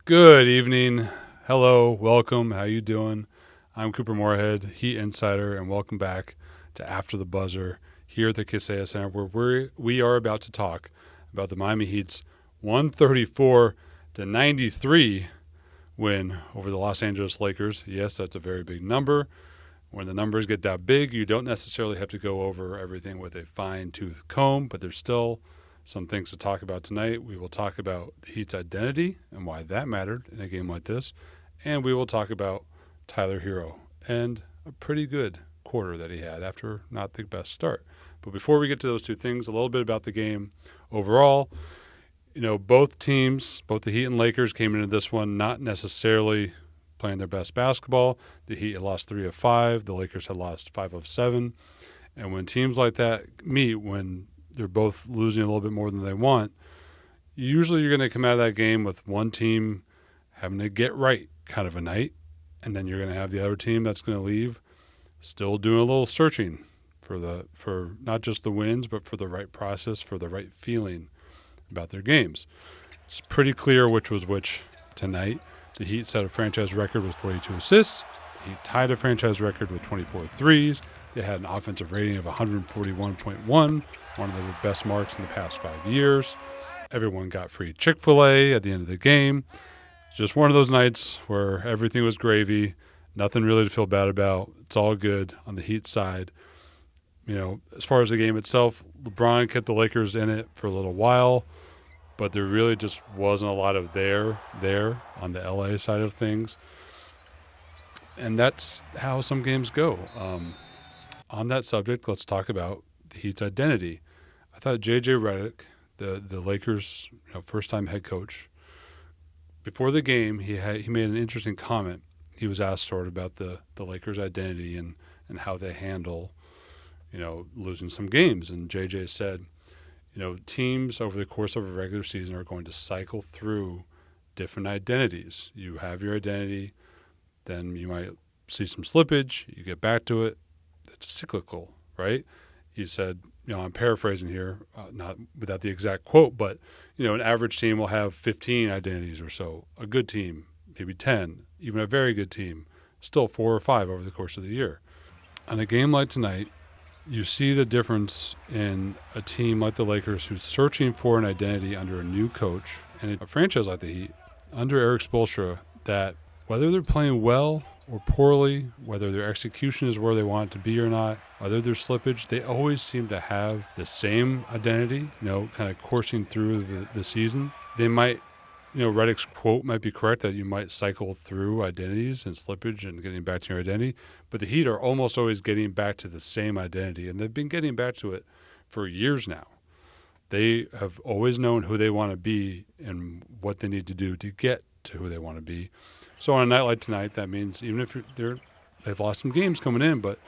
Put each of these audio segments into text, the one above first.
Good evening. Hello, welcome. How you doing? I'm Couper Moorhead, Heat Insider, and welcome back to After the Buzzer here at the Kaseya Center, where we are about to talk about the Miami Heat's 134-93 win over the Los Angeles Lakers. Yes, that's a very big number. When the numbers get that big, you don't necessarily have to go over everything with a fine-tooth comb, but there's still some things to talk about tonight. We will talk about the Heat's identity and why that mattered in a game like this. And we will talk about Tyler Hero and a pretty good quarter that he had after not the best start. But before we get to those two things, a little bit about the game overall. Both teams, both the Heat and Lakers, came into this one not necessarily playing their best basketball. The Heat had lost 3 of 5. The Lakers had lost 5 of 7. And when teams like that meet, when they're both losing a little bit more than they want, usually you're going to come out of that game with one team having to get right kind of a night, and then you're going to have the other team that's going to leave still doing a little searching for not just the wins, but for the right process, for the right feeling about their games. It's pretty clear which was which tonight. The Heat set a franchise record with 42 assists. The Heat tied a franchise record with 24 threes. They had an offensive rating of 141.1, one of the best marks in the past 5 years. Everyone got free Chick-fil-A at the end of the game. Just one of those nights where everything was gravy, nothing really to feel bad about. It's all good on the Heat side. As far as the game itself, LeBron kept the Lakers in it for a little while, but there really just wasn't a lot of there on the LA side of things. And that's how some games go. On that subject, let's talk about the Heat's identity. I thought J.J. Redick, the Lakers' first-time head coach, before the game, he made an interesting comment. He was asked sort of about the Lakers' identity and how they handle, losing some games. And J.J. said, teams over the course of a regular season are going to cycle through different identities. You have your identity, then you might see some slippage, you get back to it. It's cyclical, right? He said, I'm paraphrasing here, not without the exact quote, but, an average team will have 15 identities or so. A good team, maybe 10. Even a very good team, still 4 or 5 over the course of the year. On a game like tonight, you see the difference in a team like the Lakers who's searching for an identity under a new coach and a franchise like the Heat, under Eric Spoelstra, that whether they're playing well or poorly, whether their execution is where they want it to be or not, whether there's slippage, they always seem to have the same identity, kind of coursing through the season. They might, Redick's quote might be correct that you might cycle through identities and slippage and getting back to your identity, but the Heat are almost always getting back to the same identity, and they've been getting back to it for years now. They have always known who they want to be and what they need to do to get to who they want to be. So on a night like tonight, that means even if they've lost some games coming in, but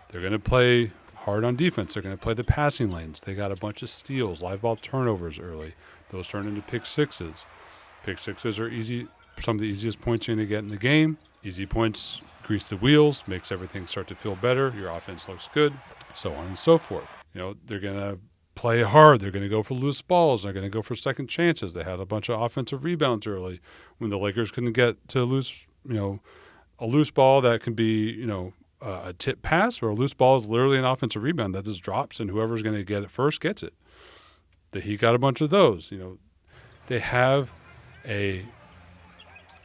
they're going to play hard on defense. They're going to play the passing lanes. They got a bunch of steals, live ball turnovers early. Those turn into pick sixes. Pick sixes are some of the easiest points you're going to get in the game. Easy points grease the wheels, makes everything start to feel better. Your offense looks good, so on and so forth. They're going to play hard. They're going to go for loose balls. They're going to go for second chances. They had a bunch of offensive rebounds early when the Lakers couldn't get to a loose ball that can be, a tip pass, or a loose ball is literally an offensive rebound that just drops and whoever's going to get it first gets it. The Heat got a bunch of those. They have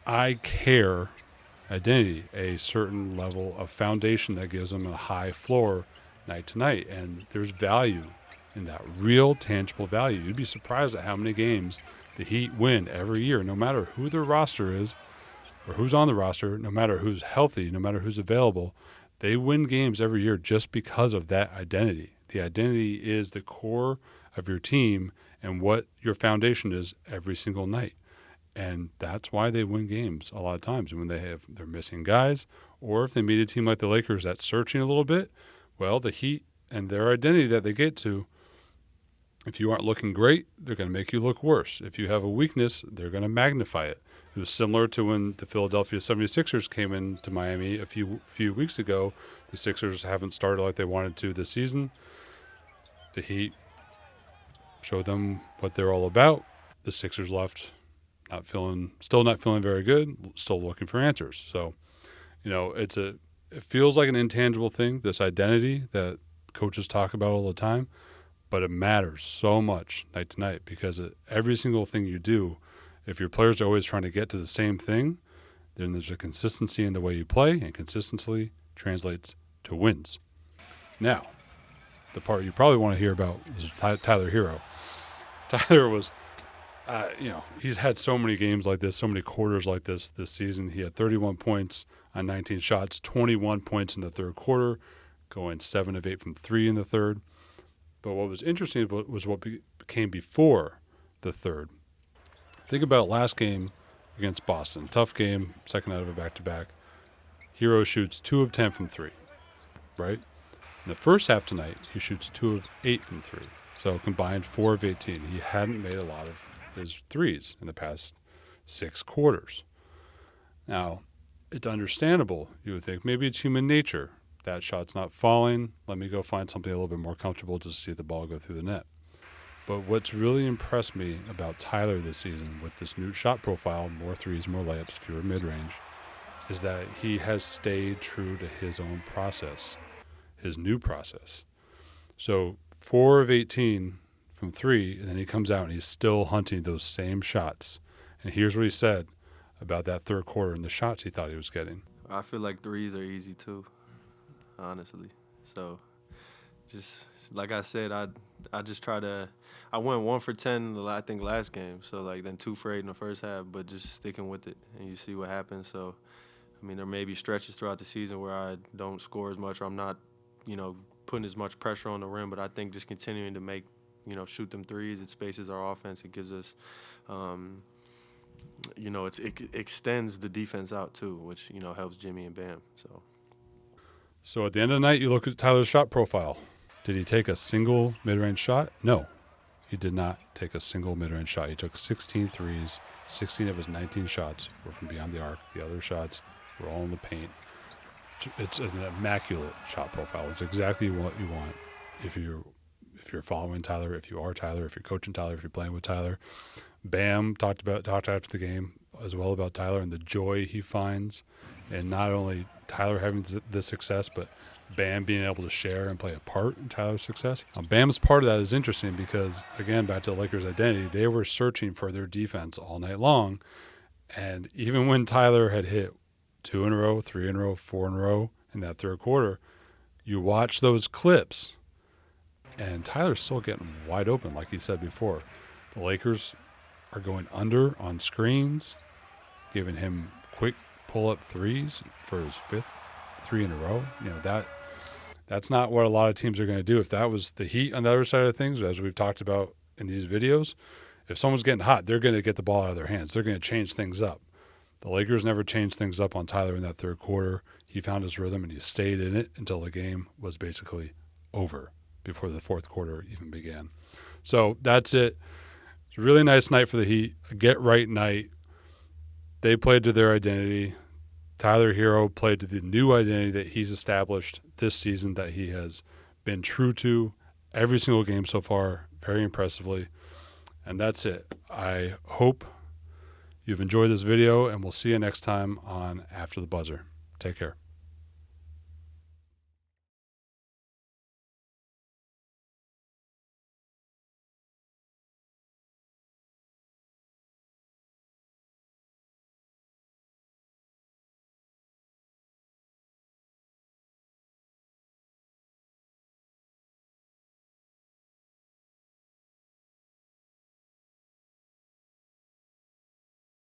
I care identity, a certain level of foundation that gives them a high floor night to night, and there's value in that, real tangible value. You'd be surprised at how many games the Heat win every year, no matter who their roster is or who's on the roster, no matter who's healthy, no matter who's available. They win games every year just because of that identity. The identity is the core of your team and what your foundation is every single night. And that's why they win games a lot of times. When they're missing guys, or if they meet a team like the Lakers that's searching a little bit, well, the Heat and their identity that they get to, if you aren't looking great, they're going to make you look worse. If you have a weakness, they're going to magnify it. It was similar to when the Philadelphia 76ers came into Miami a few weeks ago. The Sixers haven't started like they wanted to this season. The Heat showed them what they're all about. The Sixers left still not feeling very good, still looking for answers. So, it feels like an intangible thing, this identity that coaches talk about all the time, but it matters so much night to night because every single thing you do, if your players are always trying to get to the same thing, then there's a consistency in the way you play, and consistency translates to wins. Now, the part you probably want to hear about is Tyler Hero. Tyler was, he's had so many games like this, so many quarters like this season. He had 31 points on 19 shots, 21 points in the third quarter, going 7 of 8 from 3 in the third. But what was interesting was what came before the third. Think about last game against Boston. Tough game, second out of a back-to-back. Hero shoots 2 of 10 from 3, right? In the first half tonight, he shoots 2 of 8 from 3. So combined 4 of 18. He hadn't made a lot of his threes in the past 6 quarters. Now, it's understandable, you would think. Maybe it's human nature. That shot's not falling. Let me go find something a little bit more comfortable to see the ball go through the net. But what's really impressed me about Tyler this season with this new shot profile, more threes, more layups, fewer mid-range, is that he has stayed true to his own process, his new process. So 4 of 18 from 3, and then he comes out and he's still hunting those same shots. And here's what he said about that third quarter and the shots he thought he was getting. I feel like threes are easy too, honestly. So just like I said, I just try to – I went 1 for 10, I think, last game. So, then 2 for 8 in the first half, but just sticking with it, and you see what happens. So, there may be stretches throughout the season where I don't score as much or I'm not, putting as much pressure on the rim, but I think just continuing to make, shoot them threes, it spaces our offense. It gives us, it extends the defense out too, which, helps Jimmy and Bam. So at the end of the night, you look at Tyler's shot profile. Did he take a single mid-range shot? No, he did not take a single mid-range shot. He took 16 threes. 16 of his 19 shots were from beyond the arc. The other shots were all in the paint. It's an immaculate shot profile. It's exactly what you want if you're following Tyler, if you are Tyler, if you're coaching Tyler, if you're playing with Tyler. Bam talked after the game as well about Tyler and the joy he finds, and not only Tyler having the success, but Bam being able to share and play a part in Tyler's success. Bam's part of that is interesting because, again, back to the Lakers' identity, they were searching for their defense all night long, and even when Tyler had hit 2 in a row, 3 in a row, 4 in a row in that third quarter, you watch those clips, and Tyler's still getting wide open, like he said before. The Lakers are going under on screens, giving him quick pull-up threes for his 5th 3 in a row. That's not what a lot of teams are going to do. If that was the Heat on the other side of things, as we've talked about in these videos, if someone's getting hot, they're going to get the ball out of their hands. They're going to change things up. The Lakers never changed things up on Tyler in that third quarter. He found his rhythm, and he stayed in it until the game was basically over, before the fourth quarter even began. So that's it. It's a really nice night for the Heat, a get-right night. They played to their identity. Tyler Hero played to the new identity that he's established this season, that he has been true to every single game so far, very impressively. And that's it. I hope you've enjoyed this video, and we'll see you next time on After the Buzzer. Take care.